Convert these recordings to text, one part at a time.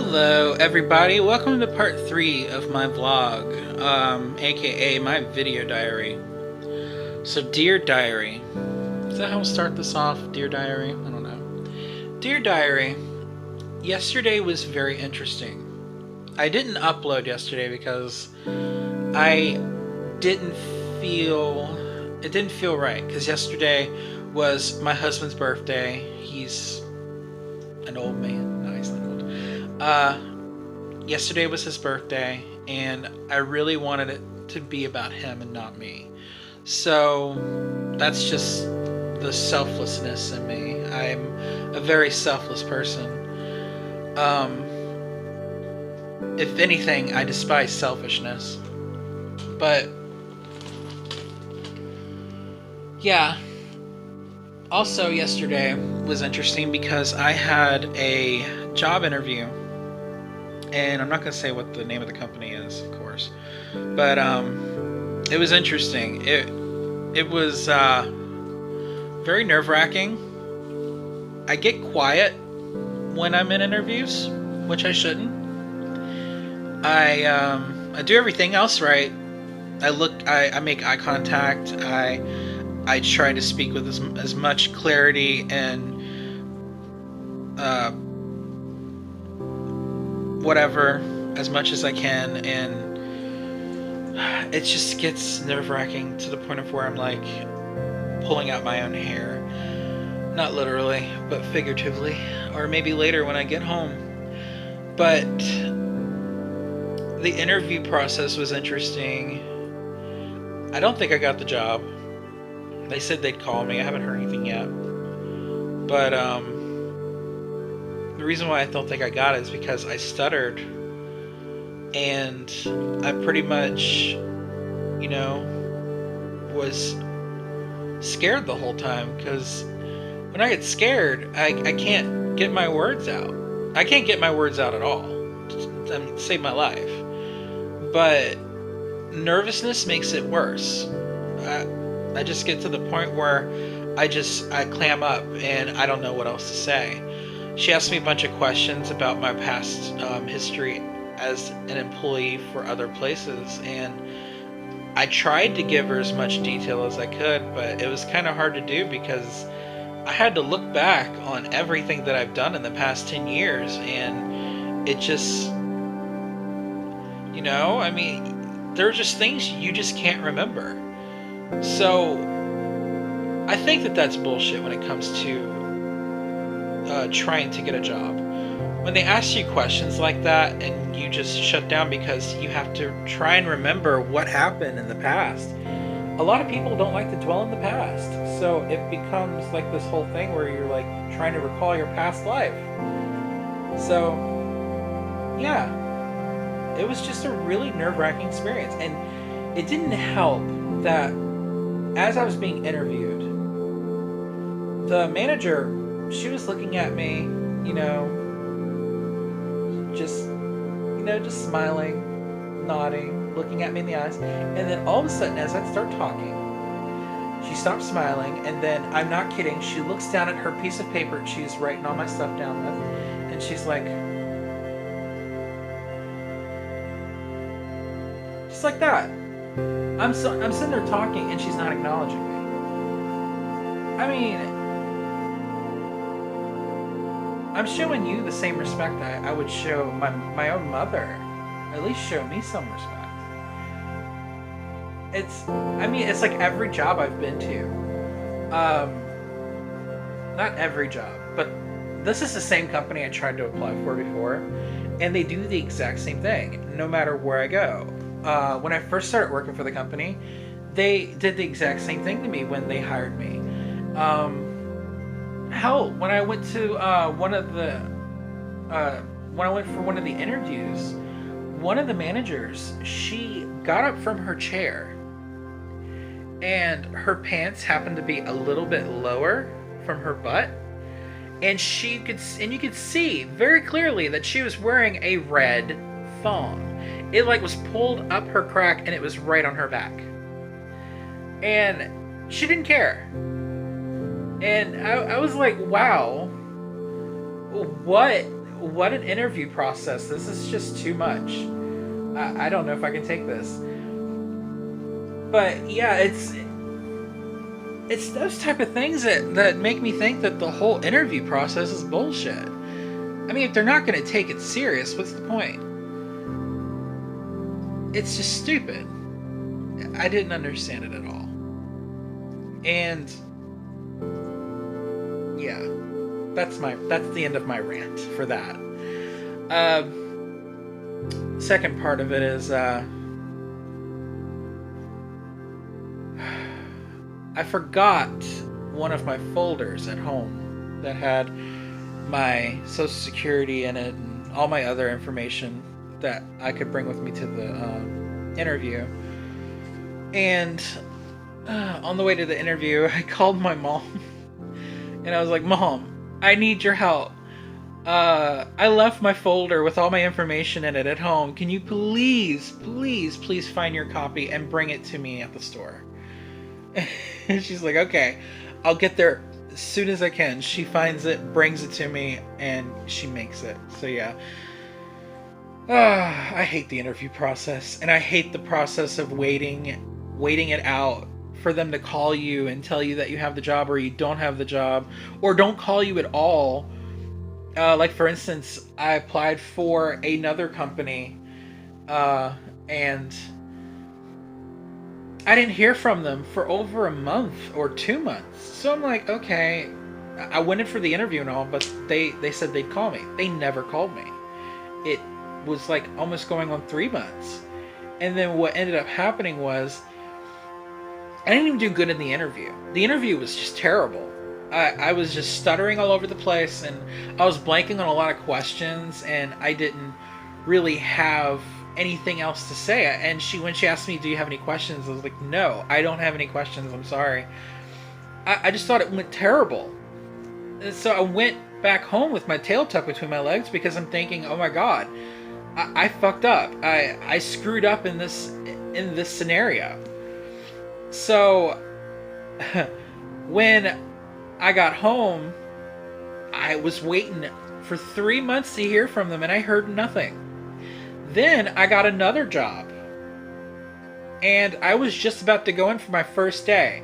Hello, everybody. Welcome to part 3 of my vlog, aka my video diary. So, Dear Diary. Is that how we'll start this off? Dear Diary? I don't know. Dear Diary, yesterday was very interesting. I didn't upload yesterday because I didn't feel... It didn't feel right, because yesterday was my husband's birthday. He's an old man. No, he's not old. Yesterday was his birthday, and I really wanted it to be about him and not me. So that's just the selflessness in me. I'm a very selfless person. If anything, I despise selfishness. But yeah. Also, yesterday was interesting because I had a job interview, and I'm not going to say what the name of the company is, of course, but it was interesting. It was very nerve-wracking. I get quiet when I'm in interviews, which I shouldn't. I do everything else right. I make eye contact. I try to speak with as much clarity and whatever, as much as I can, and it just gets nerve-wracking to the point of where I'm like pulling out my own hair. Not literally, but figuratively, or maybe later when I get home. But the interview process was interesting. I don't think I got the job. They said they'd call me. I haven't heard anything yet. But the reason why I don't think I got it is because I stuttered. And I pretty much, was scared the whole time. Because when I get scared, I can't get my words out. I can't get my words out at all. Save my life. But nervousness makes it worse. I just get to the point where I clam up and I don't know what else to say. She asked me a bunch of questions about my past history as an employee for other places, and I tried to give her as much detail as I could, but it was kind of hard to do because I had to look back on everything that I've done in the past 10 years, and it just, there are just things you just can't remember. So, I think that that's bullshit when it comes to trying to get a job. When they ask you questions like that and you just shut down because you have to try and remember what happened in the past. A lot of people don't like to dwell in the past. So it becomes like this whole thing where you're like trying to recall your past life. So, yeah. It was just a really nerve-wracking experience. And it didn't help that as I was being interviewed, the manager, she was looking at me, just smiling, nodding, looking at me in the eyes, and then all of a sudden, as I start talking, she stops smiling, and then, I'm not kidding, she looks down at her piece of paper she's writing all my stuff down with, and she's like, just like that. I'm sitting there talking, and she's not acknowledging me. I mean, I'm showing you the same respect I would show my own mother. At least show me some respect. It's like every job I've been to. Not every job, but this is the same company I tried to apply for before, and they do the exact same thing, no matter where I go. When I first started working for the company, they did the exact same thing to me when they hired me. Hell, when I went to when I went for one of the interviews, one of the managers, she got up from her chair, and her pants happened to be a little bit lower from her butt, and you could see very clearly that she was wearing a red thong. It was pulled up her crack, and it was right on her back. And she didn't care. And I was like, wow, what what an interview process. This is just too much. I don't know if I can take this. But yeah, it's those type of things that make me think that the whole interview process is bullshit. I mean, if they're not going to take it serious, what's the point? It's just stupid. I didn't understand it at all. And yeah, that's the end of my rant for that. Second part of it is I forgot one of my folders at home that had my social security in it and all my other information that I could bring with me to the interview. And on the way to the interview, I called my mom and I was like, "Mom, I need your help. I left my folder with all my information in it at home. Can you please find your copy and bring it to me at the store?" And she's like, "Okay, I'll get there as soon as I can." She finds it, brings it to me, and she makes it. So yeah. I hate the interview process, and I hate the process of waiting it out for them to call you and tell you that you have the job or you don't have the job, or don't call you at all. Like for instance, I applied for another company, and I didn't hear from them for over a month or 2 months. So I'm like, okay, I went in for the interview and all, but they said they'd call me. They never called me. It was like almost going on 3 months. And then what ended up happening was I didn't even do good in the interview. The interview was just terrible. I was just stuttering all over the place, and I was blanking on a lot of questions, and I didn't really have anything else to say. And when she asked me, "Do you have any questions?" I was like, "No, I don't have any questions. I'm sorry." I just thought it went terrible. And so I went back home with my tail tucked between my legs because I'm thinking, "Oh my God, I fucked up. I screwed up in this scenario." So when I got home, I was waiting for 3 months to hear from them, and I heard nothing. Then I got another job, and I was just about to go in for my first day.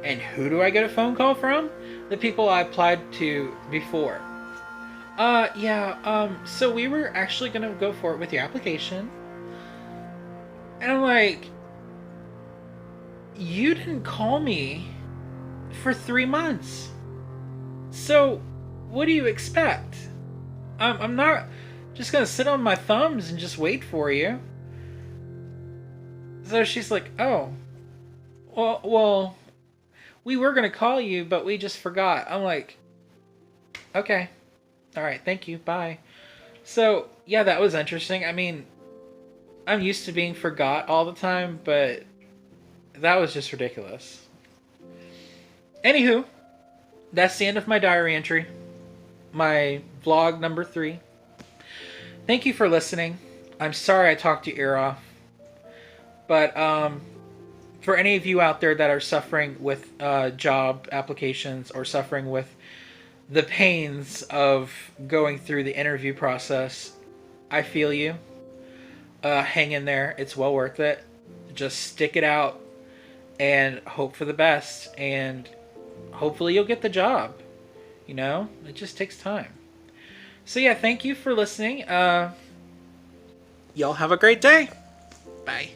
And who do I get a phone call from? The people I applied to before. So we were actually going to go for it with your application. And I'm like, you didn't call me for 3 months. So what do you expect? I'm not just going to sit on my thumbs and just wait for you. So she's like, "Oh, well, we were going to call you, but we just forgot." I'm like, "Okay. All right, thank you. Bye." So, yeah, that was interesting. I mean, I'm used to being forgot all the time, but that was just ridiculous. Anywho, that's the end of my diary entry. My vlog number 3. Thank you for listening. I'm sorry I talked your ear off. But for any of you out there that are suffering with job applications or suffering with the pains of going through the interview process, I feel you. Hang in there. It's well worth it. Just stick it out and hope for the best. And hopefully you'll get the job. You know, it just takes time. So yeah, thank you for listening. Y'all have a great day. Bye.